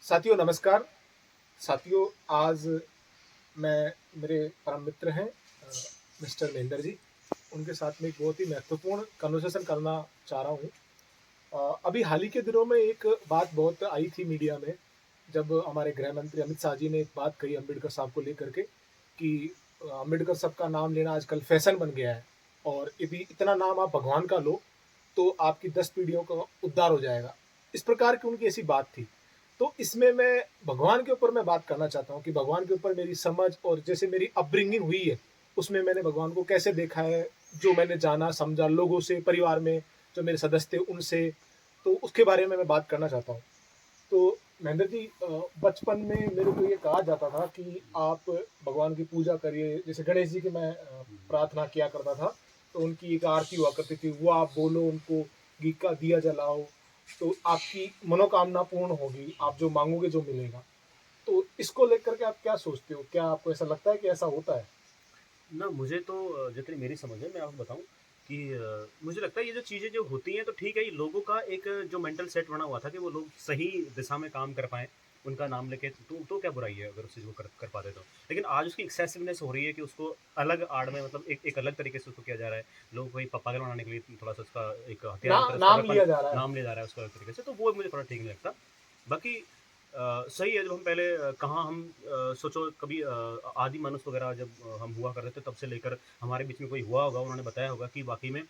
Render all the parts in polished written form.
साथियों नमस्कार। साथियों आज मैं मेरे परम मित्र हैं मिस्टर महेंद्र जी, उनके साथ में एक बहुत ही महत्वपूर्ण कन्वर्सेशन करना चाह रहा हूँ। अभी हाल ही के दिनों में एक बात बहुत आई थी मीडिया में, जब हमारे गृह मंत्री अमित शाह जी ने एक बात कही अम्बेडकर साहब को लेकर के कि अम्बेडकर साहब का नाम लेना आजकल फैशन बन गया है और यदि इतना नाम आप भगवान का लो तो आपकी 10 पीढ़ियों का उद्धार हो जाएगा। इस प्रकार की उनकी ऐसी बात थी। तो इसमें मैं भगवान के ऊपर मैं बात करना चाहता हूँ कि भगवान के ऊपर मेरी समझ और जैसे मेरी अपब्रिंगिंग हुई है, उसमें मैंने भगवान को कैसे देखा है, जो मैंने जाना समझा लोगों से, परिवार में जो मेरे सदस्य थे उनसे, तो उसके बारे में मैं बात करना चाहता हूँ। तो महेंद्र जी, बचपन में मेरे को ये कहा जाता था कि आप भगवान की पूजा करिए। जैसे गणेश जी की मैं प्रार्थना किया करता था, तो उनकी एक आरती हुआ करती थी, वो आप बोलो उनको, घी का दिया जलाओ, तो आपकी मनोकामना पूर्ण होगी, आप जो मांगोगे जो मिलेगा। तो इसको लेकर के आप क्या सोचते हो? क्या आपको ऐसा लगता है कि ऐसा होता है? ना मुझे तो जितनी मेरी समझ है मैं आपको बताऊं कि मुझे लगता है ये जो चीज़ें जो होती हैं तो ठीक है, ये लोगों का एक जो मेंटल सेट बना हुआ था कि वो लोग सही दिशा में काम कर पाएँ, उनका नाम लेके तो क्या बुराई है अगर उस चीज़ को कर पाते तो। लेकिन आज उसकी एक्सेसिवनेस हो रही है कि उसको अलग आड़ में मतलब एक अलग तरीके से उसको किया जा रहा है। लोगों को एक पागल बनाने के लिए थोड़ा-सा उसका एक हथियार की तरह उसका नाम वेपन लिया जा रहा है। नाम लिया जा रहा है उसका अलग तरीके से, तो वो मुझे थोड़ा ठीक नहीं लगता। बाकी सही है, जब हम पहले कहाँ हम सोचो कभी आदि मनुष्य वगैरह जब हम हुआ करते थे तब से लेकर हमारे बीच में कोई हुआ होगा, उन्होंने बताया होगा कि वाक़ई में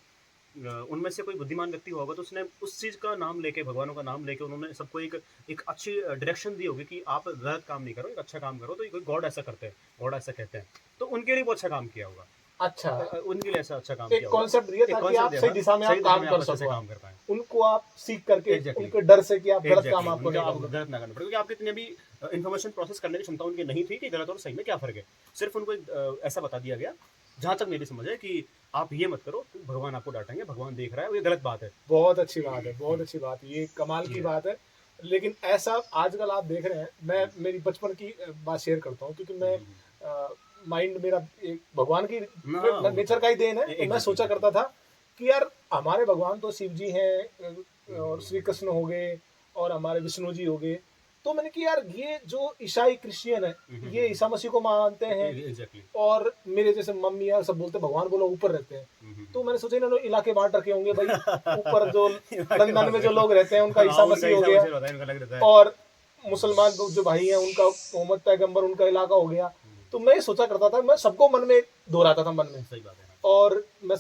उनमें से कोई बुद्धिमान व्यक्ति हुआ होगा तो उसने उस चीज़ का नाम लेके, भगवानों का नाम लेके उन्होंने सबको एक एक अच्छी डायरेक्शन दी होगी कि आप गलत काम नहीं करो, एक अच्छा काम करो, तो ये कोई गॉड ऐसा करते हैं, गॉड ऐसा कहते हैं। तो उनके लिए वो अच्छा काम किया होगा। अच्छा, उनके लिए ऐसा अच्छा काम एक किया होगा। कॉन्सेप्ट दिया एक ताकि कॉन्सेप्ट आप दिया सही था, दिशा में आप सही दिशा काम में कर आप अच्छे से सको, आप काम कर पाएँ। उनको आप सीख करके एग्ज़ैक्टली। उनके डर से कि आप गलत काम एग्जैक्टली आपको उनके नहीं आप करना। गलत ना करना पड़े, क्योंकि आपके इतनी अभी इन्फॉर्मेशन प्रोसेस करने की क्षमता उनकी नहीं थी कि गलत और सही में क्या फ़र्क है। सिर्फ उनको एक ऐसा बता दिया गया, जहाँ तक मेरी समझ है, कि आप ये मत करो, तो भगवान आपको डांटेंगे, भगवान देख रहा है, ये गलत बात है। बहुत अच्छी बात है, बहुत अच्छी बात है, ये कमाल की ये बात है। लेकिन ऐसा आजकल आप देख रहे हैं, मैं मेरी बचपन की बात शेयर करता हूँ, क्योंकि मैं माइंड मेरा एक भगवान की हाँ होता नेचर का ही देन है। है। तो मैं एग्जैक्टली सोचा एग्जैक्टली। करता था कि यार हमारे भगवान तो शिव जी हैं, और श्री कृष्ण हो गए और हमारे विष्णु जी हो गए। तो मैंने कि यार ये जो ईसाई क्रिश्चियन है, ये ईसा मसीह को मानते हैं, एग्जैक्टली। और मेरे जैसे मम्मी यार सब बोलते हैं भगवान बोलो ऊपर रहते हैं। तो मैंने सोचा इन्होंने इलाके बांट रखे होंगे भाई, ऊपर जो के लंदन बाद में में जो लोग रहते हैं उनका हाँ, ईसा उनका मसीह हो हिसाब गया, वैसे होता है, उनका अलग रहता है। और मुसलमान जो भाई हैं उनका मोहम्मद पैगंबर उनका इलाका हो गया। तो मैं सोचा करता था, मैं सबको मन में दोहराता था मन में, सही बात है। और मैं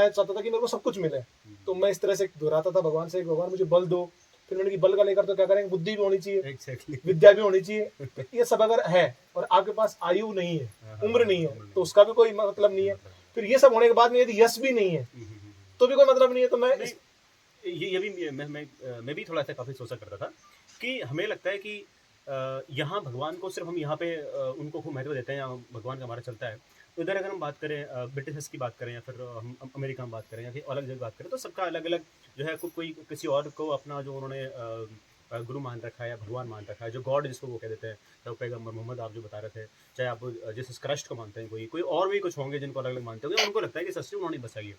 चाहता था कि मेरे को सब कुछ मिले। तो मैं इस तरह से दोहराता था भगवान से, भगवान मुझे बल दो। फिर मैंने कि बल का लेकर तो क्या करेंगे, बुद्धि भी होनी चाहिए, एग्जैक्टली। विद्या भी होनी चाहिए। तो ये सब अगर है और आपके पास आयु नहीं है, उम्र नहीं है, तो उसका भी कोई मतलब नहीं है। फिर ये सब होने के बाद में यदि यश भी नहीं है तो भी कोई मतलब नहीं है। तो मैं नहीं, ये भी मैं भी थोड़ा सा काफ़ी सोचा करता था कि हमें लगता है कि यहाँ भगवान को सिर्फ हम यहाँ पे उनको खूब महत्व देते हैं, या भगवान का हमारा चलता है। तो इधर अगर हम बात करें ब्रिटिशर्स की बात करें, या फिर हम अमेरिका में बात करें, या फिर अलग जगह बात करें, तो सबका अलग अलग जो है, कोई किसी और को अपना जो उन्होंने गुरु मान रखा है या भगवान मान रखा है, जो गॉड जिसको वो कह देते हैं, तो पैगम्बर मोहम्मद आप जो बता रहे थे, चाहे आप जीसस क्राइस्ट को मानते हैं, कोई कोई और भी कुछ होंगे जिनको अलग अलग मानते होंगे, उनको लगता है कि सच्ची उन्होंने बसाई है।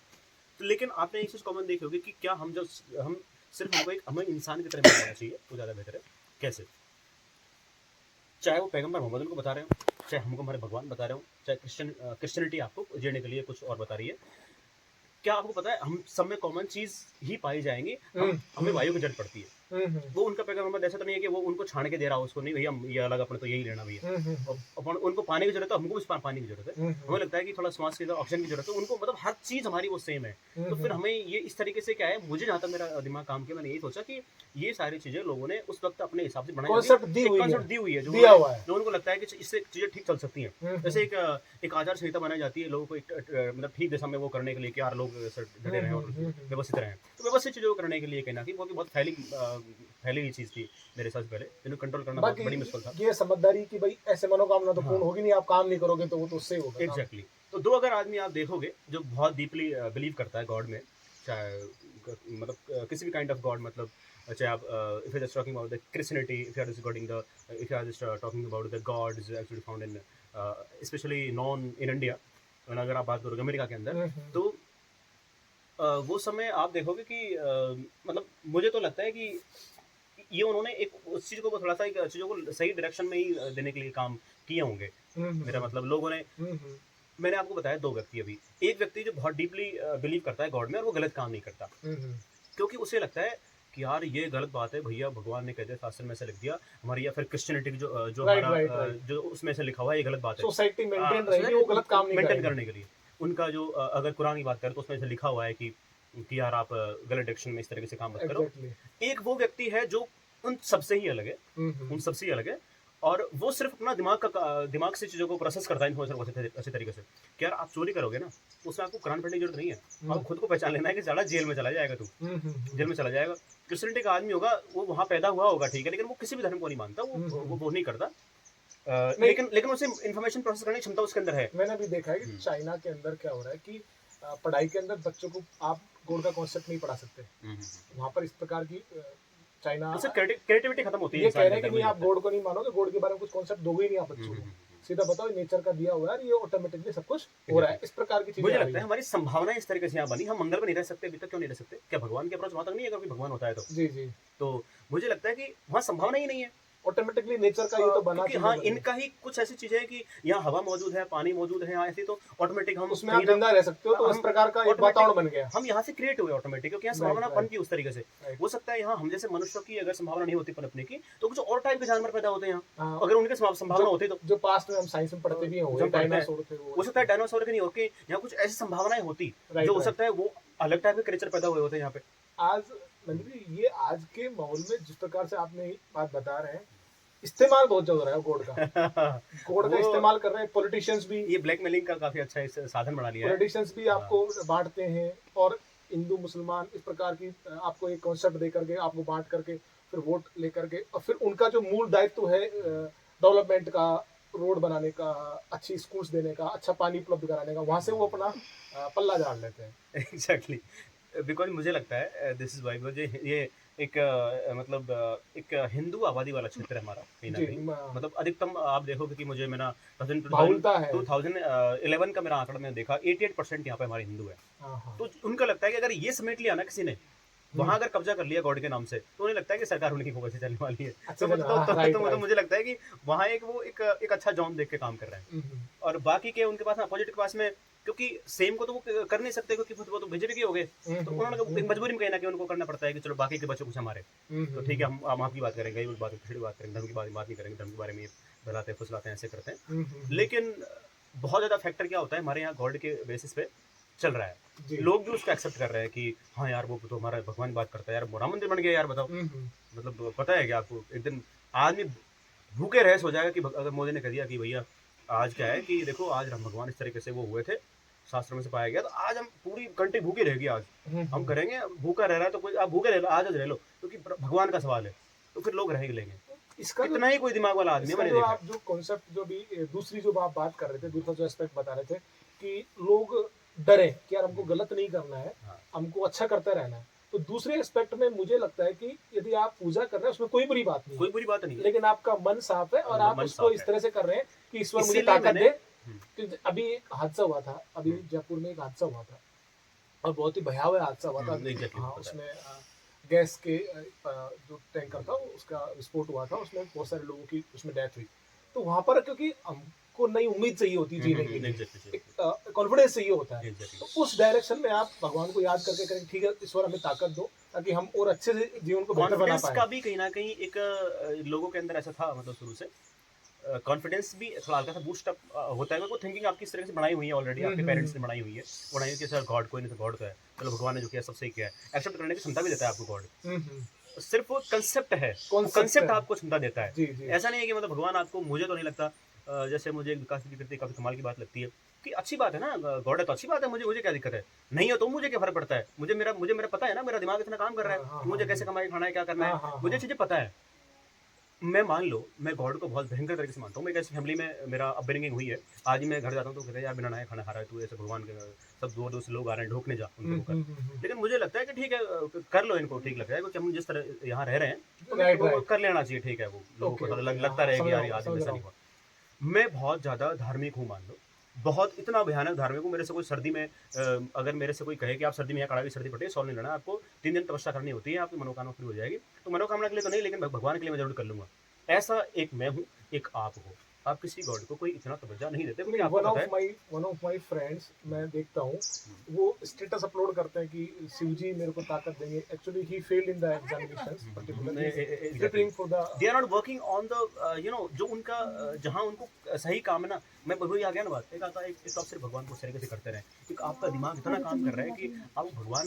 तो लेकिन आपने एक चीज़ कॉमन देखी होगी कि क्या हम जब हम सिर्फ हमको एक हमें इंसान की तरह मानना चाहिए तो ज़्यादा बेहतर है। कैसे? चाहे वो पैगंबर मोहम्मद उनको बता रहे हो, चाहे हमको हमारे भगवान बता रहे हो, चाहे क्रिश्चियनिटी आपको जीने के लिए कुछ और बता रही है, क्या आपको पता है हम सब में कॉमन चीज़ ही पाई जाएंगी। हमें वायु की जरूरत पड़ती है। वो उनका पैगाम मोहम्मद ऐसा तो नहीं है कि वो उनको छान के दे रहा हो उसको, नहीं भैया ये अलग, अपने तो यही लेना भैया। और अपन उनको पानी की जरूरत है, हमको भी पानी की जरूरत है। हमें लगता है कि थोड़ा श्वास की ऑक्सीजन की जरूरत है, उनको मतलब हर चीज़ हमारी वो सेम है। तो फिर हमें ये इस तरीके से क्या है, मुझे जहाँ तक मेरा दिमाग काम किया, मैंने यही सोचा कि ये सारी चीज़ें लोगों ने उस वक्त अपने हिसाब से बनाई कॉन्सेप्ट दी होगी, एक हुई है, कॉन्सेप्ट दी हुई है दिया हुआ है। जो उनको लगता है कि इससे चीज़ें ठीक चल सकती हैं। जैसे एक आचार संहिता बनाई जाती है लोगों को मतलब ठीक दिशा में वो करने के लिए कि यार लोग डटे रहें और व्यवस्थित रहें। तो व्यवस्थित चीज़ों को करने के लिए कहना कि वो भी बहुत फैली हुई चीज़ थी मेरे हिसाब से पहले, जिन्हें कंट्रोल करना बहुत बाकी बड़ी मुश्किल था। ये समझदारी कि भाई ऐसे मनोकामना तो हाँ, पूर्ण होगी नहीं, आप काम नहीं करोगे तो वो तो उससे ही होगा काम। एग्जैक्टली। तो दो अगर आदमी आप देखोगे जो बहुत डीपली बिलीव करता है गॉड में, चाहे मतलब किसी भी काइंड ऑफ गॉड, मतलब चाहे आप if you just talking about the Christianity, if you are just गॉडिंग the if you are just talking about the gods actually found in specially non in India, अगर आप बात करोगे अमेरिका के अंदर, तो वो समय आप देखोगे कि मतलब मुझे तो लगता है कि ये उन्होंने एक उस चीज़ को थोड़ा सा एक चीज़ों को सही डायरेक्शन में ही देने के लिए काम किए होंगे। मेरा मतलब लोगों ने, मैंने आपको बताया 2 व्यक्ति अभी, एक व्यक्ति जो बहुत डीपली बिलीव करता है गॉड में और वो गलत काम नहीं करता, क्योंकि उसे लगता है कि यार ये गलत बात है भैया, भगवान ने कहते शास्त्र में से लिख दिया हमारी, या फिर क्रिश्चियनिटी जो जो हमारा जो उसमें से लिखा हुआ है ये गलत बात है, सोसाइटी मेंटेन रहेगी, वो गलत काम नहीं मेंटेन करने के लिए उनका जो अगर कुरान की बात करें तो उसमें से लिखा हुआ है कि यार आप गलत डायरेक्शन में इस तरीके से काम मत करो। एक वो व्यक्ति है जो उन सबसे ही अलग है, उन सबसे ही अलग है, और वो सिर्फ अपना दिमाग से चीज़ों को प्रोसेस करता है इन्फॉर्मेशन को अच्छे तरीके से कि यार आप चोरी करोगे ना तो उसमें आपको कुरान पढ़ने की जरूरत नहीं है, आप खुद को पहचान लेना है कि ज़्यादा जेल में चला जाएगा तू, जेल में चला जाएगा। क्रिश्चियनिटी का आदमी होगा, वो वहाँ पैदा हुआ होगा ठीक है, लेकिन वो किसी भी धर्म को नहीं मानता, वो नहीं करता, लेकिन उसे इन्फॉर्मेशन प्रोसेस करने की क्षमता उसके अंदर है। मैंने भी देखा है कि चाइना के अंदर क्या हो रहा है कि पढ़ाई के अंदर बच्चों को आप गॉड का कॉन्सेप्ट नहीं पढ़ा सकते, वहाँ पर इस प्रकार की चाइना क्रिएटिविटी खत्म होती है। ये कह रहे हैं कि नहीं आप गॉड को नहीं मानोगे, गॉड के बारे में कुछ कॉन्सेप्ट दोगे ही नहीं आप बच्चों को, सीधा बताओ नेचर का दिया हुआ है, ये ऑटोमेटिकली सब कुछ हो रहा है, इस प्रकार की चीजें। मुझे लगता है हमारी संभावना इस तरीके से यहाँ बनी, हम मंगल पर नहीं रह सकते अभी तक, क्यों नहीं रह सकते? क्या भगवान के अप्रोच वहां तक नहीं है? अगर भगवान होता है तो जी तो मुझे लगता है कि वहाँ संभावना ही नहीं है, ऑटोमेटिकली नेचर का ये तो बना कि हाँ इनका ही कुछ ऐसी चीजें हैं कि यहाँ हवा मौजूद है, पानी मौजूद है, यहाँ ऐसी तो ऑटोमेटिक हम उसमें आप जिंदा रह सकते हो, तो इस प्रकार का एक वातावरण बन गया, हम यहाँ से क्रिएट हुए ऑटोमेटिक, क्योंकि यहाँ संभावना बनती है उस तरीके से। हो सकता है यहाँ हम जैसे मनुष्यों की अगर संभावना नहीं होती पनपने की, तो कुछ और टाइप के जानवर पैदा होते हैं यहाँ, अगर उनके संभावना होती तो, जो पास्ट में हम साइंस में पढ़ते भी हैं, डायनासोर थे, हो सकता है डायनासोर के नहीं होके यहाँ कुछ ऐसी संभावनाएं होती जो हो सकता है वो अलग टाइप के क्रिएचर पैदा हुए होते हैं यहाँ पे। आज ये आज के माहौल में जिस प्रकार से आपने बात बता रहे हैं, इस्तेमाल बहुत ज्यादा हो रहा है गॉड का, गॉड का इस्तेमाल कर रहे हैं पॉलिटिशियंस भी, ये ब्लैकमेलिंग का काफी अच्छा साधन बना लिया है, पॉलिटिशियंस भी आपको बांटते हैं, और हिंदू मुसलमान इस प्रकार की आपको एक कॉन्सेप्ट दे करके आपको बांट करके फिर वोट लेकर के, और फिर उनका जो मूल दायित्व है डेवलपमेंट का, रोड बनाने का, अच्छी स्कूल्स देने का, अच्छा पानी उपलब्ध कराने का, वहां से वो अपना पल्ला झाड़ लेते हैं। एग्जैक्टली, बिकॉज मुझे लगता है दिस इज वाई ये एक मतलब एक हिंदू आबादी वाला क्षेत्र है हमारा कहीं ना कहीं, मतलब अधिकतम आप देखोगे कि मुझे मेरा 2011 का मेरा आंकड़ा मैंने देखा 88% यहाँ पे हमारे हिंदू है, तो उनको लगता है कि अगर ये समेट लिया ना किसी ने, वहां अगर कब्जा कर लिया गॉड के नाम से, तो उन्हें लगता है कि सरकार उनकी खूब अच्छी चलने वाली है, तो मुझे लगता है कि वहाँ एक अच्छा जॉन देख के काम कर रहे हैं, और बाकी के उनके पास अपोजिट के पास में, क्योंकि सेम को तो वो कर नहीं सकते क्योंकि वो तो बीजेपी के हो गए, तो उन्होंने मजबूरी में कहना कि उनको करना पड़ता है कि चलो बाकी के बच्चों कुछ हमारे, तो ठीक है हम आपकी बात करेंगे, उस बात करेंगे, धर्म की बात नहीं करेंगे, धर्म के बारे में बहलाते फुसलाते हैं, ऐसे करते हैं, लेकिन बहुत ज्यादा फैक्टर क्या होता है हमारे यहाँ गॉड के बेसिस पे चल रहा है, लोग भी उसको एक्सेप्ट कर रहे हैं कि हाँ यार वो तो हमारा भगवान बात करता है, यार राम मंदिर बन गया यार, बताओ, मतलब पता है कि आपको एक दिन आदमी भूखे रह हो जाएगा कि अगर मोदी ने कह दिया कि भैया आज क्या है कि देखो आज राम भगवान इस तरीके से वो हुए थे, शास्त्र में से पाया गया, तो आज हम पूरी कंट्री भूखी रहेगी, आज हम करेंगे, भूखा रह रहा है तो कोई आप भूखे रह लो, आज रह लो, क्योंकि भगवान का सवाल है, तो फिर लोग रहेंगे लेंगे, इसका इतना ही कोई दिमाग वाला आदमी मैंने देखा। आप जो कॉन्सेप्ट जो भी दूसरी जो आप बात कर रहे थे, दूसरा जो एस्पेक्ट बता रहे थे कि लोग डरे कि यार हमको गलत नहीं करना है, हमको अच्छा करते रहना है, तो दूसरे एस्पेक्ट में मुझे लगता है कि यदि आप पूजा कर रहे हैं उसमें कोई बुरी बात नहीं, लेकिन आपका मन साफ है और आप उसको इस तरह से कर रहे हैं कि ईश्वर मुझे ताकत दे। अभी एक हादसा हुआ था, अभी जयपुर में एक हादसा हुआ था और बहुत ही भयावह हादसा हुआ था, उसमें गैस के जो टैंकर था उसका विस्फोट हुआ था, उसमें बहुत सारे लोगों की उसमें डेथ हुई, तो वहां पर क्योंकि को नई उम्मीद चाहिए होती है जीने के लिए, एक कॉन्फिडेंस चाहिए होता है, तो उस डायरेक्शन में आप भगवान को याद करके करें, ठीक है ईश्वर हमें ताकत दो ताकि हम और अच्छे से जीवन को बेहतर बना पाए। का भी कहीं ना कहीं एक लोगों के अंदर ऐसा था, मतलब शुरू से कॉन्फिडेंस भी थोड़ा हल्का सा बूस्ट अप होता है, थिंकिंग आपकी इस तरह से बनाई हुई है ऑलरेडी, आपके पेरेंट्स ने बनाई हुई है, कि सर गॉड कोई नहीं, तो गॉड तो है, चलो भगवान ने जो किया सब सही किया है, एक्सेप्ट करने की क्षमता भी देता है आपको गॉड, सिर्फ वो कंसेप्ट है, कंसेप्ट आपको क्षमता देता है, ऐसा नहीं है कि मतलब भगवान आपको, मुझे तो नहीं लगता, जैसे मुझे विकास जी करते काफी कमाल की बात लगती है कि अच्छी बात है ना, गॉड है तो अच्छी बात है, मुझे क्या दिक्कत है, नहीं हो तो मुझे क्या फर्क पड़ता है, मुझे मेरा पता है ना, मेरा दिमाग इतना काम कर रहा है, मुझे कैसे कमाई खाना है, क्या करना है, मुझे चीजें पता है। मैं मान लो मैं गॉड को बहुत भयंकर तरीके से मानता हूँ, मैं ऐसी फैमिली में मेरा अपब्रिंगिंग हुई है, आज मैं घर जाता हूँ तो कहते हैं यार बिना नहाए खाना खा रहा है तू, ऐसे भगवान के सब दूर दूर से लोग आ रहे हैं, ढोकने जा उनको कर, लेकिन मुझे लगता है कि ठीक है कर लो, इनको ठीक लगता है क्योंकि हम जिस तरह यहाँ रह रहे हैं तो कर लेना चाहिए, ठीक है, वो लोगों को लगता रहेगा यार आज ऐसा नहीं हुआ। मैं बहुत ज़्यादा धार्मिक हूँ मान लो, बहुत इतना भयानक धार्मिक हूँ, मेरे से कोई सर्दी में अगर मेरे से कोई कहे कि आप सर्दी में यहाँ कड़ाकी सर्दी पड़े, सॉल्व नहीं लेना, आपको 3 दिन तपस्या करनी होती है, आपकी मनोकामना पूरी हो जाएगी। तो मनोकामना के लिए तो नहीं, लेकिन भगवान के लिए मैं जरूर कर लूँगा। ऐसा एक मैं हूँ, एक आप हो। आप किसी गॉड को कोई इतना तवज्जो नहीं देते, क्योंकि आपको पता है। वन ऑफ माई फ्रेंड्स मैं देखता हूँ, वो स्टेटस अपलोड करते हैं कि शिव जी मेरे को ताकत देंगे। Actually he failed in the examinations particularly preparing for the, they are not working on the जो उनका जहाँ उनको सही काम है ना। मैं वही आ गया ना बात, एक आता है, एक तो आप सिर्फ भगवान को उस तरीके से करते रहे, एक आपका दिमाग इतना काम कर रहा है कि आप भगवान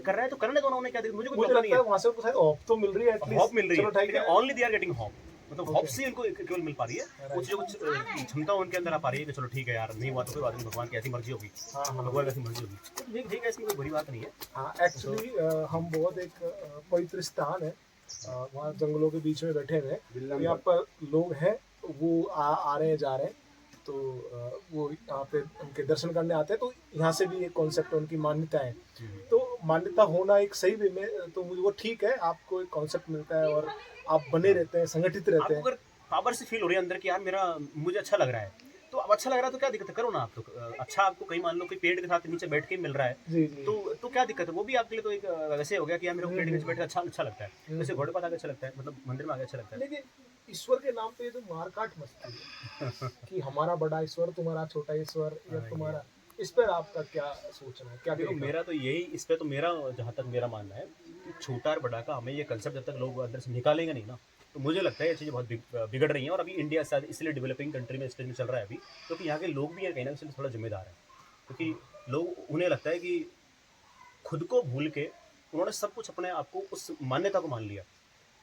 कर रहा है तो करने दो ना, उन्हें क्या मुझे कुछ पता नहीं है। वहां से उनको शायद हॉप तो मिल रही है, एटलीस्ट हॉप मिल रही चलो ठीक है, है, only they are getting hop, मतलब हॉप से उनको केवल मिल पा रही है कुछ जो कुछ क्षमता उनके अंदर आ पा रही है कि चलो ठीक है यार, नहीं हुआ तो कोई बात नहीं, भगवान की ऐसी मर्जी होगी। भगवान की ऐसी मर्जी होगी, ठीक है, इसमें कोई बुरी बात नहीं है। हाँ एक्चुअली हम बहुत एक पवित्र स्थान है, वहाँ जंगलों के बीच में बैठे हुए हैं, यहाँ पर लोग हैं, वो आ रहे हैं जा रहे हैं, तो वो यहाँ पे उनके दर्शन करने आते हैं। तो यहाँ से भी एक कॉन्सेप्ट है, उनकी मान्यता है, तो मान्यता होना एक सही वे में, तो मुझे वो ठीक है, आपको एक कॉन्सेप्ट मिलता है और आप बने रहते हैं, संगठित रहते हैं। अगर पावर से फील हो रही है अंदर कि यार मेरा मुझे अच्छा लग रहा है, तो अब अच्छा लग रहा है तो क्या दिक्कत है, करो ना आप। तो अच्छा आपको कहीं मान लो कि पेड़ के साथ नीचे बैठ के मिल रहा है, जी जी, तो क्या दिक्कत है, वो भी आपके लिए तो एक वैसे हो गया कि यार मेरे को पेड़ के नीचे बैठ के अच्छा लगता है, जैसे घोड़े पास आगे अच्छा लगता है, मतलब मंदिर में आगे अच्छा लगता है। लेकिन ईश्वर के नाम पे ये तो मारकाट मस्ती है कि हमारा बड़ा ईश्वर, तुम्हारा छोटा ईश्वर, या तुम्हारा, इस पर आपका क्या सोचना है, क्या देखो मेरा तो यही, इस पे तो मेरा जहाँ तक मेरा मानना है कि छोटा और बड़ा का हमें ये कंसेप्ट जब तक लोग अंदर से निकालेंगे नहीं ना, तो मुझे लगता है ये चीज़ें बहुत बिगड़ रही हैं। और अभी इंडिया शायद इसलिए डेवलपिंग कंट्री में स्टेज में चल रहा है अभी, क्योंकि यहाँ के लोग भी कहीं ना कहीं थोड़ा जिम्मेदार है, क्योंकि लोग, उन्हें लगता है कि खुद को भूल के उन्होंने सब कुछ अपने आप को उस मान्यता को मान लिया,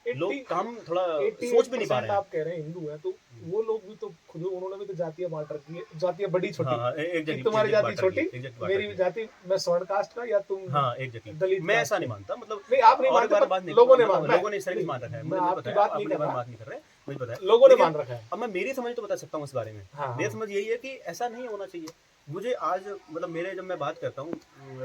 लोग काम थोड़ा सोच भी नहीं पा रहे हैं। आप कह रहे हैं हिंदू है, तो वो लोग भी तो खुद, उन्होंने भी तो जातियां बांट रखी है, जातियां बड़ी छोटी, हाँ, तुम्हारी जाति छोटी, मेरी जाति, मैं स्वर्ण कास्ट का, या तुम हाँ एग्जैक्टली, मैं ऐसा नहीं मानता, मतलब नहीं आप नहीं मानते, लोगों ने इस तरह की मान रखा है, मैं आपकी बात नहीं कर रहे हैं, मुझे पता है, लोगों ने मान रखा है। अब मैं मेरी समझ तो बता सकता हूँ इस बारे में। मेरी समझ यही है कि ऐसा नहीं होना चाहिए। मुझे आज मतलब मेरे, जब मैं बात करता हूँ,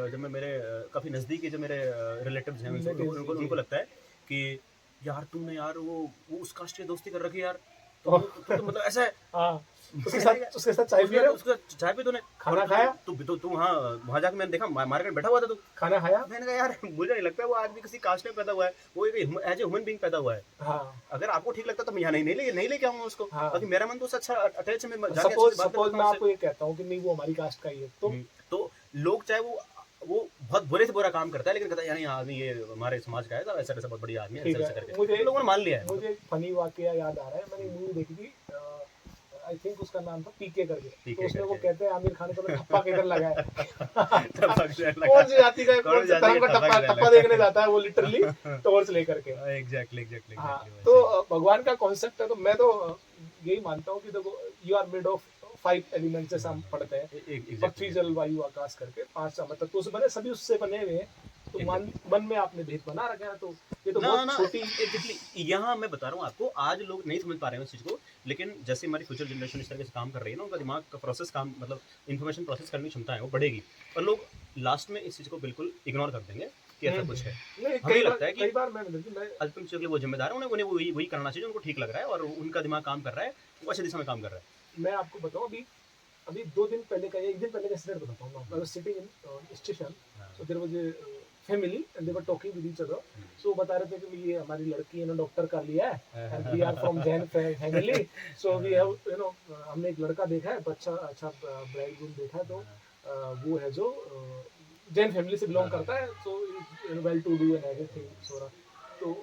जब मैं मेरे काफ़ी नज़दीकी जो मेरे रिलेटिव्स हैं, उनको लगता है कि यार तुमने यार वो उस कास्ट की दोस्ती कर रखी यार, तो मतलब ऐसा है। उसके साथ चाय पी रहे हो, उसका चाय पी, तूने खाना खाया, तू हाँ वहाँ जाकर मैंने देखा मार्केट बैठा हुआ था, तू खाना खाया। मैंने कहा यार मुझे नहीं लगता वो आदमी किसी कास्ट में पैदा हुआ है, वो एक एज ए ह्यूमन बीइंग पैदा हुआ है। अगर आपको ठीक लगता तो मैं यहाँ नहीं लेके आऊंगा उसको, बाकी मेरा मन तो उससे अच्छा अटैच है। सपोज मैं आपको ये कहता हूँ कि नहीं वो हमारी कास्ट का ही है, तो लोग चाहे वो बहुत बुरे से बुरा काम करता है, लेकिन कहता है यार यहाँ आदमी ये हमारे समाज का है, तो ऐसा बहुत बढ़िया आदमी है, ऐसा करके मुझे लोगों ने मान लिया है। मुझे फनी वाकया याद आ रहा है, मैंने मूवी देखी थी, आई थिंक उसका नाम था पीके करके, तो उसमें वो कहते हैं आमिर खान को ठप्पा किधर लगाया कौन सी जाति का, कौन से धर्म का ठप्पा देखने जाता है वो, लिटरली टॉर्च लेकर के। एग्जैक्टली तो भगवान का कॉन्सेप्ट है, तो मैं तो यही मानता हूँ कि देखो you are made of 5 elements, जैसे हम पढ़ते हैं, पृथ्वी जल वायु आकाश करके 5 तत्वों से बने, सभी उससे बने हुए हैं, तो मन में आपने भेद बना रखा है, तो ये तो बहुत छोटी यहाँ मैं बता रहा हूँ आपको, आज लोग नहीं समझ पा रहे हैं इस चीज़ को, लेकिन जैसे हमारी फ्यूचर जनरेशन इस तरह से काम कर रही है ना, उनका दिमाग का प्रोसेस काम, मतलब इन्फॉर्मेशन प्रोसेस करने की क्षमता है वो बढ़ेगी, और लोग लास्ट में इस चीज़ को बिल्कुल इग्नोर कर देंगे कि ऐसा कुछ है। हमें लगता है कि कई बार मैं अल्पसंख्यक चीज़ों के लिए वो जिम्मेदार है, उन्हें वही करना चाहिए, उनको ठीक लग रहा है और उनका दिमाग काम कर रहा है, वो अच्छी दिशा में काम कर रहा है। मैं आपको बताऊँ, अभी 2 दिन पहले का, 1 दिन पहले का इंसिडेंट बताता हूँ। I was sitting in station, so there was a family and they were talking with each other. So बता रहे थे कि ये हमारी लड़की ने डॉक्टर कर लिया है, and we are from Jain family, so we have, you know, हमने एक लड़का देखा है, अच्छा ब्राइडग्रूम देखा है, तो वो है जो जैन फैमिली से बिलोंग करता है, so well to do and everything, तो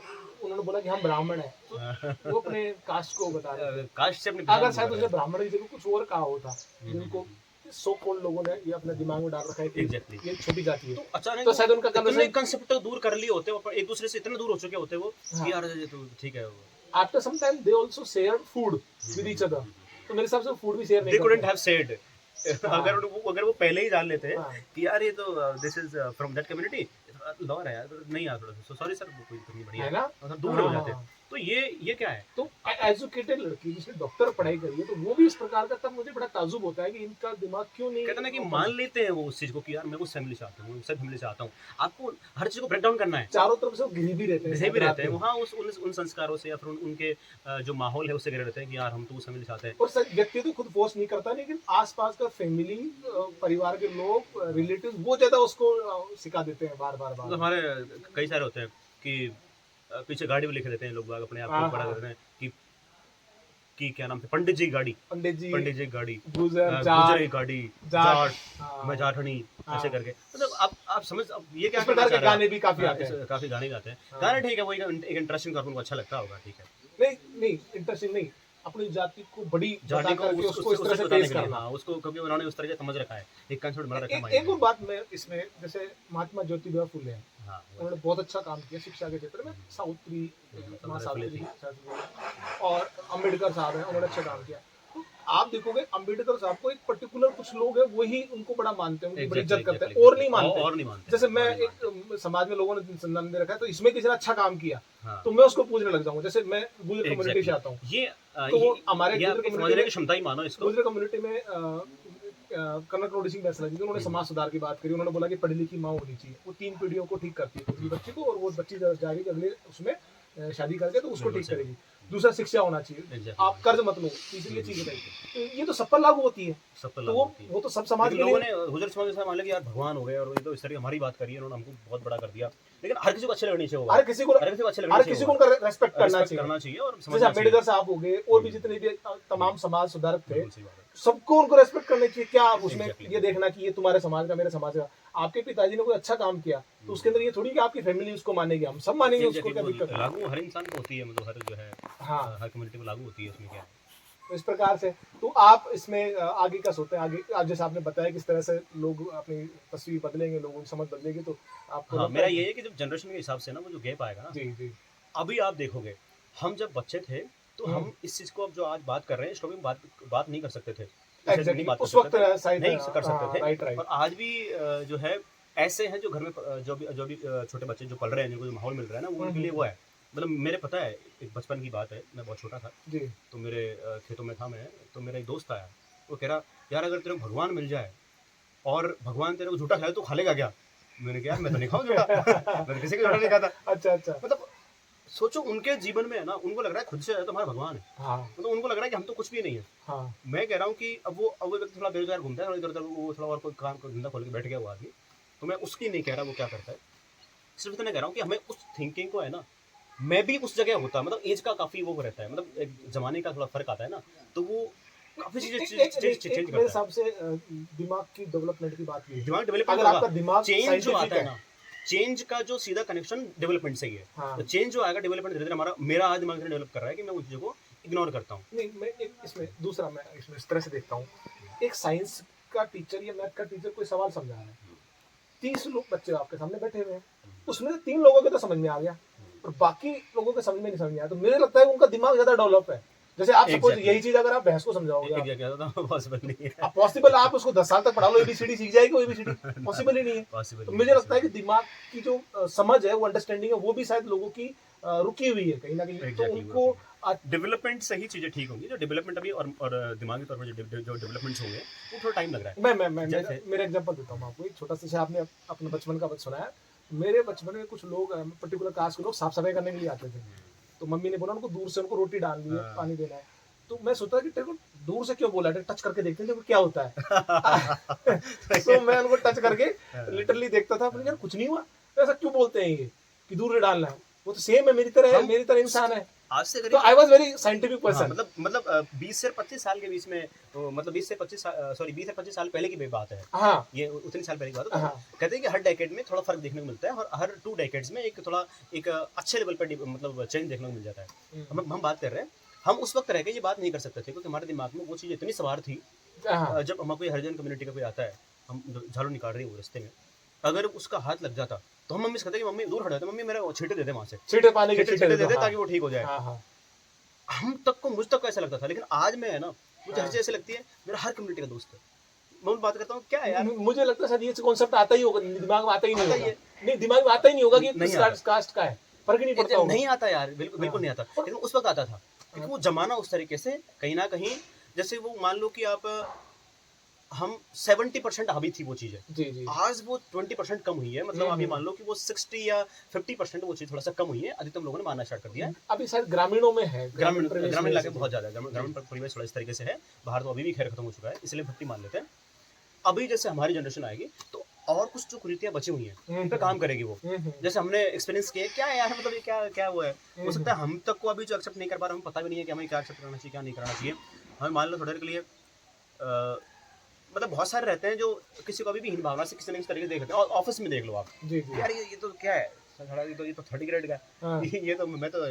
उन्होंने बोला कि हम ब्राह्मण हैं, तो वो अपने कास्ट को बता रहे थे, कास्ट से अपने, अगर शायद उसे ब्राह्मण की जगह कुछ और कहा होता, जिनको सो कॉल्ड लोगों ने ये अपने दिमाग में डाल रखा है कि ये छोटी जाति है, तो अचानक तो शायद उनका कंसेप्ट दूर कर लिए होते, एक दूसरे से इतने दूर हो चुके होते वो कि यार ये तो ठीक है। After some time they also share food with each other, तो मेरे हिसाब से फूड भी शेयर नहीं करते, दे कुडंट हैव सेड, अगर वो पहले ही जान लेते कि यार ये तो this is from that community, law है यार, नहीं यार थोड़ा सॉरी सर, कोई नहीं, बढ़िया है ना, दूर हो जाते हैं। तो ये क्या है? तो एजुकेटेड लड़की जिसने डॉक्टर पढ़ाई करी है तो वो भी इस प्रकार का, तब मुझे बड़ा ताजुब होता है कि इनका दिमाग क्यों नहीं कहते ना कि मान लेते हैं वो उस चीज को कि यार मैं उस फैमिली से आता हूँ, उस फैमिली से आता हूँ। आपको हर चीज को ब्रेक डाउन करना है, चारों तरफ से वो घिरे भी रहते हैं, घिसे भी रहते हैं में। वहाँ उन संस्कारों से या फिर उनके जो माहौल है उससे घिरे रहते हैं कि यार हम तो उस फैमिली से आते हैं। और व्यक्ति तो खुद फोर्स नहीं करता, लेकिन आसपास का फैमिली, परिवार के लोग, रिलेटिव्स वो ज्यादा उसको सिखा देते हैं बार बार बार। मतलब हमारे कई सारे होते हैं कि पीछे गाड़ी भी लिखे देते हैं लोग बाग अपने आप को बड़ा करते हैं कि क्या नाम था, पंडित जी की गाड़ी, पंडित जी की गाड़ी, गुजर गुजर गाड़ी, जाट, हाँ, मैं जाठनी, ऐसे करके। मतलब आप समझ, अब ये क्या इस प्रकार के गाने भी काफी आते हैं, काफी गाने गाते हैं। हाँ। गाने ठीक है, वो एक इंटरेस्टिंग कार्टून को अच्छा लगता होगा, ठीक है। नहीं इंटरेस्टिंग नहीं, अपनी जाति को बड़ी जाति बता करके उसको इस तरह उसे से बताने पेश के लिए, करना। हाँ, उसको क्योंकि उन्होंने उस तरह से समझ रखा है, एक कंसेप्ट बना रखा है एक और बात मैं इसमें, जैसे महात्मा ज्योतिबा फुले हैं, हाँ, उन्होंने बहुत अच्छा काम किया शिक्षा के क्षेत्र में, सावित्री माँ सावित्री, और अम्बेडकर साहब हैं, उन्होंने अच्छा काम किया। तो आप देखोगे अम्बेडकर साहब को एक पर्टिकुलर कुछ लोग हैं वही उनको बड़ा मानते हैं, उनकी बड़ी इज्जत करते हैं, और नहीं मानते। जैसे मैं एक समाज में लोगों ने सम्मान दे रखा है, तो इसमें किसी ने अच्छा काम किया तो मैं उसको पूछने लग जाऊंगा। जैसे मैं गुजर कम्युनिटी से आता हूँ, तो हमारे गुजर कम्युनिटी में कर्नल करोड़ी सिंह बैसला जी, उन्होंने समाज सुधार की बात करी। उन्होंने बोला कि पढ़ी लिखी माँ होनी चाहिए, वो 3 पीढ़ियों को ठीक करती है किसी बच्ची को, और वो बच्ची जाएगी अगले उसमें शादी करके तो उसको ठीक करेगी। दूसरा, शिक्षा होना चाहिए, आप कर्ज मत लो। तीसरी ये चीज बताइए, ये तो सब पर लागू होती है, तो वो तो सब समाज के लोगों ने गुजर समाज के साथ मान लिया कि यार भगवान हो गए और ये तो इस तरह हमारी बात करी है, उन्होंने हमको बहुत बड़ा कर दिया। लेकिन हर किसी को अच्छे लगनी चाहिए, हर किसी को उनका रेस्पेक्ट करना चाहिए। और जैसे अम्बेडकर साहब हो गए, और भी जितने भी तमाम समाज सुधारक थे, सबको उनको रेस्पेक्ट करनी चाहिए। क्या उसमें ये देखना कि ये तुम्हारे समाज का, मेरे समाज का। आपके पिताजी ने कोई अच्छा काम किया तो उसके अंदर ये थोड़ी कि आपकी फैमिली उसको मानेगी, हम सब मानेंगे उसको, क्या दिक्कत है? लागू हर इंसान को होती है, मतलब हर जो है, हाँ, हर कम्युनिटी में लागू होती है, उसमें क्या है। तो इस प्रकार से तो आप इसमें आगे का सोचते हैं, आगे आप जैसे आपने बताया किस तरह से लोग अपनी तस्वीर बदलेंगे, लोगों की समझ बदलेगी, तो आपको हाँ, मेरा ये है कि जब जनरेशन के हिसाब से ना वो जो गैप आएगा ना, जी जी, अभी आप देखोगे हम जब बच्चे थे तो हम इस चीज को, अब जो आज बात कर रहे हैं इस टॉपिक में बात नहीं कर सकते थे, उस वक्त नहीं कर सकते थे। राइट। और आज भी जो है ऐसे हैं जो घर में जो भी छोटे बच्चे जो पढ़ रहे हैं, जिनको जो माहौल मिल रहा है ना, वो उनके लिए वो है। मतलब मेरे पता है, एक बचपन की बात है, मैं बहुत छोटा था जी, तो मेरे खेतों में था मैं, तो मेरा एक दोस्त आया, वो कह रहा यार अगर तेरे को भगवान मिल जाए और भगवान तेरे को झूठा खिलाए तो खा लेगा क्या? मैंने कहा मैं तो नहीं खाऊं झूठा मैंने किसी को झूठा नहीं खाता। अच्छा। मतलब सोचो उनके जीवन में है ना, उनको लग रहा है खुद से तो हमारा भगवान है। हाँ, मतलब उनको लग रहा है कि हम तो कुछ भी नहीं है। हाँ, मैं कह रहा हूँ कि अब वो व्यक्ति थोड़ा बेरोजगार घूमता है, इधर उधर वो थोड़ा और कोई काम का धंधा खोल के बैठ गया वो आदमी, तो मैं उसकी नहीं कह रहा वो क्या करता है, सिर्फ इतना कह रहा हूँ कि हमें उस थिंकिंग को है ना, मैं भी उस जगह होता, मतलब एज का काफी वो रहता है, मतलब एक जमाने का थोड़ा फर्क आता है ना, तो वो काफी चीजें मेरे हिसाब से दिमाग की डेवलपमेंट की बात की, दिमाग डेवलपमेंट, अगर आपका दिमाग चेंज जो आता है ना, चेंज का जो सीधा कनेक्शन डेवलपमेंट से ही है। हाँ, तो चेंज जो आएगा डेवलपमेंट धीरे धीरे मेरा आज दिमाग डेवलप कर रहा है कि मैं उस चीजों को इग्नोर करता हूँ। नहीं, मैं इसमें दूसरा, मैं इसमें इस तरह से देखता हूँ, एक साइंस का टीचर या मैथ का टीचर कोई सवाल समझा रहा है, 30 लोग बच्चे आपके सामने बैठे हुए हैं, उसमें से 3 लोगों के तो समझ में आ गया और बाकी लोगों के समझ में नहीं समझ में आया, तो मुझे लगता है उनका दिमाग ज्यादा डेवलप है। जैसे आप सपोज यही चीज अगर आप भैंस को समझाओगे, पॉसिबल नहीं है, पॉसिबल, आप उसको 10 साल तक पढ़ा लो, एबीसीडी सीख जाएगी, एबीसीडी पॉसिबल ही नहीं है। तो मुझे लगता है कि दिमाग की जो समझ है, वो अंडरस्टैंडिंग है, वो भी शायद लोगों की रुकी हुई है कहीं ना कहीं, तो उनको डेवलपमेंट से ही चीजें ठीक होंगी। जो डेवलपमेंट अभी और दिमागी तौर पर जो डेवलपमेंट्स होंगे वो थोड़ा टाइम लग रहा है। मैं मेरा एग्जांपल देता हूँ आपको, एक छोटा सा, आपने अपने बचपन का सुनाया, मेरे बचपन में कुछ लोग पर्टिकुलर कास्ट के लोग साफ सफाई करने के लिए आते थे, तो मम्मी ने बोला उनको दूर से उनको रोटी डालनी है, पानी देना है, तो मैं सोचा कि तेरे को दूर से क्यों बोला है, टच करके देखते हैं क्या होता है तो मैं उनको टच करके लिटरली देखता था, यार कुछ नहीं हुआ, ऐसा क्यों बोलते हैं ये कि दूर डालना है, वो तो सेम है, मेरी तरह इंसान है। आज से तो I was very scientific person. मतलब 20 से 25 साल के बीच में, मतलब 20 से 25 साल पहले की बात है। हाँ, ये उतनी साल पहले की बात है। हाँ। कहते हैं कि हर डेकेड में थोड़ा फर्क देखने को मिलता है और हर 2 डेकेड्स में एक अच्छे लेवल पर मतलब चेंज देखने को मिल जाता है। हम बात कर रहे हैं, हम उस वक्त रह के ये बात नहीं कर सकते थे क्योंकि हमारे दिमाग में वो चीज़ इतनी सवार थी। जब हमारा कोई हरिजन कम्युनिटी का कोई आता है, हम झाड़ू निकाल रही है वो रास्ते में, अगर उसका हाथ लग जाता तो हम मम्मी से कहते कि मम्मी दूर हट जाते, मम्मी मेरा छींटे दे दे वहाँ से, छींटे पानी के छींटे दे दे ताकि वो ठीक हो जाए। मुझ तक को ऐसा लगता था, लेकिन आज में है ना, मुझे हर चीज ऐसे लगती है मेरा हर कम्युनिटी का दोस्त है। मैं बात करता हूँ क्या है यार, मुझे लगता है शायद ये कॉन्सेप्ट आता ही होगा, दिमाग में आता ही नहीं होगा, नहीं दिमाग में आता ही नहीं होगा कि किस कास्ट का है, फर्क ही नहीं पड़ता होगा। नहीं आता यार, बिल्कुल बिल्कुल नहीं आता, लेकिन उस वक्त आता था क्योंकि वो जमाना उस तरीके से कहीं ना कहीं, जैसे वो मान लो कि आप हम 70% हावी थी वो चीज़ है, जी जी। आज वो 20% कम हुई है, मतलब आप ये मान लो कि वो 60 या 50% वो चीज़ थोड़ा सा कम हुई है, अधिकतम लोगों ने मानना स्टार्ट कर दिया है। अभी शायद ग्रामीणों में है, ग्रामीण प्रदेश ग्रामीण में इलाके ऐसी में बहुत चीज़। ज़्यादा है, ग्रामीण परिवेश थोड़ा इस तरीके से है, बाहर तो अभी भी खैर खत्म हो चुका है, इसलिए 50 मान लेते हैं। अभी जैसे हमारी जनरेशन आएगी तो और कुछ जो कुरीतियाँ बची हुई हैं उन पे काम करेगी वो, जैसे हमने एक्सपीरियंस किया है, क्या है यार, मतलब ये क्या क्या वो है, हो सकता है हम तक को अभी जो एक्सेप्ट नहीं कर पा रहे, हमें पता भी नहीं है कि हमें क्या एक्सेप्ट करना चाहिए क्या नहीं करना चाहिए। हमें मान लो थोड़ी देर के लिए मतलब बहुत सारे रहते हैं जो किसी को अभी भी हीन भावना से किसी न किसी तरीके से देखते हैं, और ऑफिस में देख लो आप, जी जी। यार ये तो क्या है, साला ये तो 30 ग्रेड का है, हाँ। ये तो मैं तो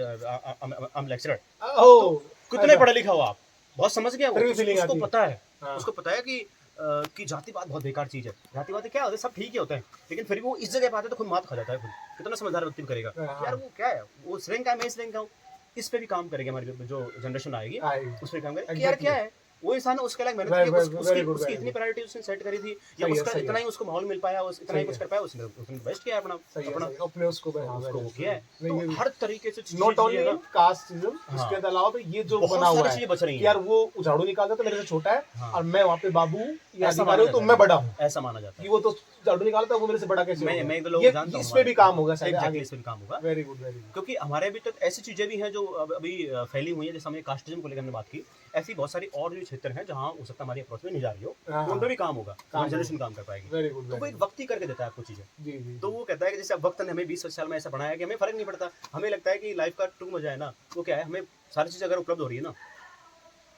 लेक्चरर, ओह, कितने ऐसा। पढ़ा लिखा हो आप, बहुत समझ गया वो, फिर भी फीलिंग उसको आती है। पता है, हाँ। उसको पता है कि जातिवाद बहुत बेकार चीज है, जातिवाद क्या होता है, सब ठीक ही होता है, लेकिन फिर भी वो इस जगह पे आता है तो खुद मात खा जाता है खुद, कितना समझदार व्यक्ति करेगा कि यार हाँ। वो क्या है, वो इस रैंक का है, मैं इस रैंक का हूँ, इस पे भी काम करेगी हमारी जो जनरेशन आएगी, आएगी। उस पर काम करेगी कि यार क्या है, वो इंसान उसके लायक मेहनत की, वेरी गुड, उसकी वेरी इतनी गुड। प्रायोरिटी उसने सेट करी थी, या सही है, उसका सही इतना है। ही उसको माहौल मिल पाया, इतना सही ही कुछ है। कर पाया, उसने बेस्ट किया अपना सही है, अपना सही है। अपने उसको हाँ, उसको वेरी वो गुड, किया है, वेरी तो गुड। हर तरीके से नॉट चीजें ओनली ना, कास्टिज्म, हाँ, इसके अलावा भी ये जो बहुत बना हुआ सारी है चीजें बच रही कि हैं, यार वो झाड़ू निकालता तो मेरे से छोटा है हाँ, और मैं वहाँ पे बाबू या ऐसा अधिकारी माना हूँ तो जाता मैं है, बड़ा हूँ, ऐसा माना जाता कि है। वो तो झाड़ू निकालता है, वो मेरे से बड़ा कैसे हो मैं गया। एक दो लोग ये जानता हूँ इस पे भी काम होगा शायद एग्जैक्टली, आगे। इस पे भी काम होगा, वेरी गुड, वेरी गुड। क्योंकि हमारे अभी तक ऐसी चीजें भी हैं जो अभी फैली हुई हैं, जैसे हमने कास्टिज्म को लेकर हमने बात की, ऐसी बहुत सारी और भी क्षेत्र हैं जहाँ हो सकता है हमारी अप्रोच में नहीं जा रही हो, तो उन पर भी काम होगा, हमारी जनरेशन काम कर पाएगी, वेरी गुड, तो वो वेरी एक गुड। वक्त ही करके देता है आपको चीजें। जी जी तो जी। वो कहता है कि जैसे अब वक्त ने हमें 20 साल में ऐसा बनाया कि हमें फर्क नहीं पड़ता, हमें लगता है कि लाइफ का टू मजा है ना, वो क्या है, हमें सारी चीजें अगर उपलब्ध हो रही है ना,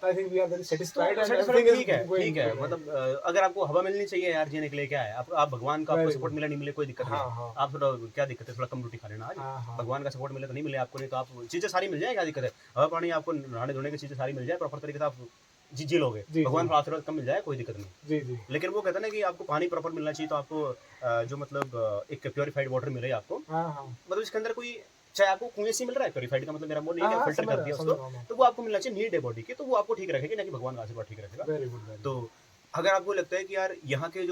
I think we are very तो सेटिस्फाइड एंड satisfied, एवरीथिंग ठीक है इज गोइंग ठीक है, गुड। मतलब अगर आपको हवा मिलनी चाहिए यार जीने के लिए, क्या है, आप भगवान का आपको वेरी सपोर्ट गुड। मिले नहीं मिले कोई दिक्कत नहीं हाँ है, हाँ आप थोड़ा क्या दिक्कत है, थोड़ा कम रोटी खा लेना आज, हाँ हाँ। भगवान का सपोर्ट मिले तो नहीं मिले आपको, नहीं तो आप चीजें सारी मिल जाए, क्या दिक्कत है, हवा पानी आपको नहाने धोने की चीजें सारी मिल जाए प्रॉपर तरीके से, आप जी लोगे, जी भगवान जी का आशीर्वाद कम मिल जाए कोई दिक्कत नहीं, जी जी। लेकिन वो कहता है ना कि आपको पानी प्रॉपर मिलना चाहिए, तो आपको जो मतलब एक प्योरीफाइड वाटर मिले आपको, हाँ हाँ मतलब इसके अंदर कोई, चाहे आपको कुएं से मिल रहा है प्योरीफाइड का मतलब मेरा वो नहीं है हाँ कि हाँ, फिल्टर समझ कर रहा दिया समझ उसको, रहा हूँ मैं। तो वो आपको मिलना चाहिए, नीड है बॉडी की, तो वो आपको ठीक रखेगी, ना कि भगवान का आशीर्वाद ठीक रखेगा। वेरी गुड, वेरी तो अगर आपको लगता है कि यार यहाँ के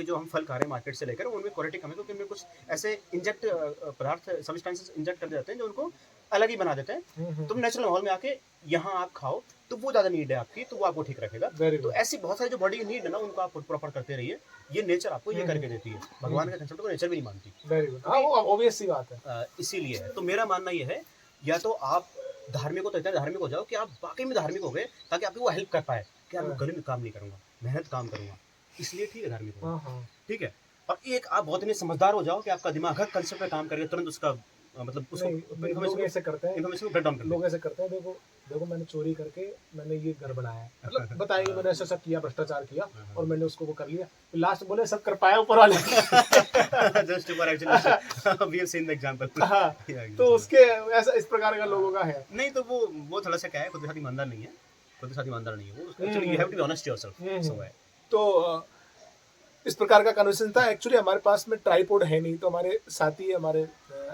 जो हम फल खा रहे हैं मार्केट से लेकर, उनमें क्वालिटी कम है, क्योंकि उनमें कुछ ऐसे इंजेक्ट पदार्थ सब्सटेंसेस इंजेक्ट कर जाते हैं जो उनको अलग ही बना देते हैं, तुम नेचुरल माहौल में आके यहाँ आप खाओ, तो वो ज़्यादा नीड है आपकी, तो वो आपको ठीक रखेगा। वेरी तो गुड। ऐसी बहुत सारी जो बॉडी की नीड है ना, उनको आप प्रॉपर करते रहिए, ये नेचर आपको ये करके देती है, भगवान के कंसेप्ट को नेचर भी नहीं मानती, वेरी गुड। हाँ, वो ऑब्वियस सी बात है। इसीलिए है। तो मेरा मानना ये है, या तो आप धार्मिक हो तो इतना धार्मिक हो जाओ कि आप वाकई में धार्मिक हो गए, ताकि आपकी वो हेल्प कर पाए कि यार मैं गली में काम नहीं करूंगा, मेहनत काम करूंगा, इसलिए ठीक है धार्मिक हो, हाँ हाँ। ठीक है। और एक आप बहुत इतने समझदार हो जाओ कि आपका दिमाग हर कंसेप्ट पे काम करेगा, तुरंत उसका मतलब उसको नहीं, लोग ऐसे करते हैं, इन्फॉर्मेशन को ब्रेक डाउन कर लोग ऐसे करते हैं, देखो देखो मैंने चोरी करके मैंने ये घर बनाया है, मतलब बताएंगे मैंने ऐसा किया, भ्रष्टाचार किया और मैंने उसको वो कर लिया, फिर लास्ट बोले सब कर पाया ऊपर वाले। देंगे। Just for actually we have seen the example. हाँ, तो उसके ऐसा इस प्रकार का लोगों का है। नहीं तो वो थोड़ा सा क्या है, खुद के साथ ईमानदार नहीं है, खुद के साथ ईमानदार नहीं है वो, actually you have to be honest yourself, so है। तो इस प्रकार का कन्वर्सेशन था। एक्चुअली हमारे पास में ट्राइपॉड है नहीं, तो हमारे साथी हमारे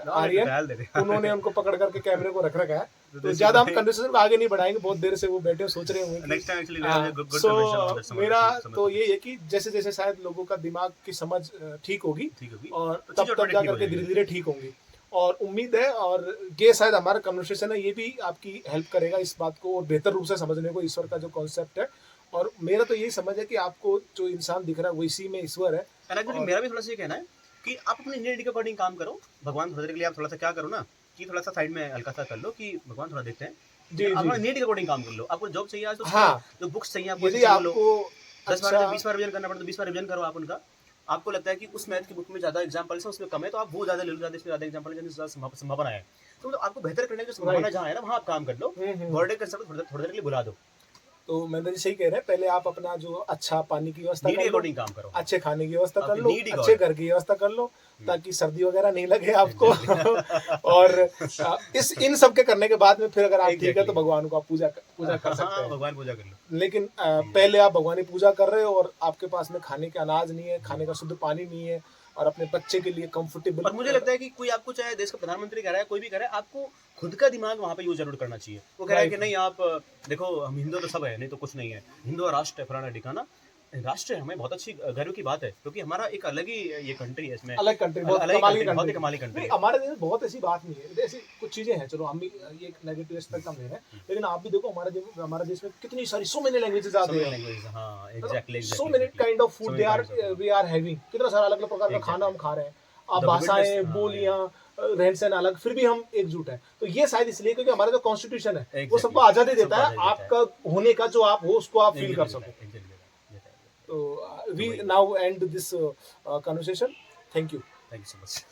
आर्यन, उन्होंने उनको पकड़ करके कैमरे को रख रखा है, तो ज्यादा हम कन्वर्सेशन आगे नहीं बढ़ाएंगे, बहुत देर से वो बैठे सोच रहे होंगे। नेक्स्ट टाइम एक्चुअली सो मेरा तो ये है कि जैसे जैसे शायद लोगों का दिमाग की समझ ठीक होगी और तब तब जा करके धीरे धीरे ठीक होंगी, और उम्मीद है, और ये शायद हमारा कन्वर्सेशन है ये भी आपकी हेल्प करेगा इस बात को और बेहतर रूप से समझने को, ईश्वर का जो कॉन्सेप्ट है। और मेरा तो यही समझ है कि आपको जो इंसान दिख रहा है वो इसी में ईश्वर है। एक्चुअली मेरा भी थोड़ा सा ये कहना है कि आप अपनी नीड के अकॉर्डिंग काम करो, भगवान थोड़ी देर के लिए आप थोड़ा सा क्या करो ना, कि थोड़ा सा साइड में हल्का सा कर लो कि भगवान थोड़ा देखते हैं, जी अपना जी नीड के अकॉर्डिंग काम कर लो। आपको जॉब चाहिए आज तो हाँ, जो बुक्स चाहिए आपको यदि आपको 10 बार अच्छा 20 बार रिवीजन करना पड़ता है, 20 बार रिवीजन करो आप उनका। आपको लगता है कि उस मैथ की बुक में ज्यादा एग्जांपल्स हैं, उसमें कम है, तो आप वो ज्यादा ले लो, ज्यादा इसमें ज्यादा एग्जांपल है, ज्यादा संभावना है, तो मतलब आपको बेहतर करने की जो संभावना जहाँ है ना, वहाँ आप काम कर लो। बर्थडे कंसेप्ट थोड़ी देर के लिए भुला दो। तो महेंद्र जी सही कह रहे हैं, पहले आप अपना जो अच्छा पानी की व्यवस्था कर लो, काम करो, अच्छे खाने की व्यवस्था कर लो, need अच्छे घर की व्यवस्था कर लो, ताकि सर्दी वगैरह नहीं लगे आपको। और इस इन सब के करने के बाद में फिर अगर आप ठीक है तो भगवान को आप पूजा कर सकते हैं। भगवान पूजा कर लो। लेकिन पहले आप भगवान की पूजा कर रहे हो और आपके पास में खाने के अनाज नहीं है, खाने का शुद्ध पानी नहीं है, और अपने बच्चे के लिए कंफर्टेबल। और मुझे लगता है कि कोई आपको, चाहे देश का प्रधानमंत्री कह रहा है, कोई भी कह रहा है, आपको खुद का दिमाग वहाँ पे यूज जरूर करना चाहिए। वो कह रहा है कि नहीं आप देखो हम हिंदू तो सब है, नहीं तो कुछ नहीं है, हिंदू राष्ट्र है फलाना ठिकाना, राष्ट्र है, हमें बहुत अच्छी गर्व की बात है, क्योंकि हमारा एक अलग ही ये कंट्री है, इसमें अलग कंट्री, बहुत अलग ही कमाल की country, बहुत ही कंट्री। कमाल की कंट्री नहीं, है। हमारे देश में बहुत ऐसी बात नहीं है, ऐसी कुछ चीजें हैं, चलो हम भी ये नेगेटिव एस्पेक्ट हम ले रहे हैं, लेकिन आप भी देखो हमारे देश में कितनी सारी सो मेनी लैंग्वेजेस So आती many हैं, languages, हाँ, exactly, so exactly, many exactly. Kind of So food many they are kinds of food. We are having, कितना सारा अलग अलग प्रकार का खाना हम Exactly. खा रहे हैं, आप The vividness, भाषाएं, हाँ, बोलियां, रहन सहन अलग, फिर भी हम एकजुट हैं। तो ये शायद इसलिए क्योंकि हमारा जो कॉन्स्टिट्यूशन है वो Exactly. सबको आजादी सबको देता है, आजादी देता है। आपका होने का, जो आप हो उसको आप फील कर Exactly, सको। exactly, देता है। तो तो वी वही, now and this conversation. Thank you. Thank you so much.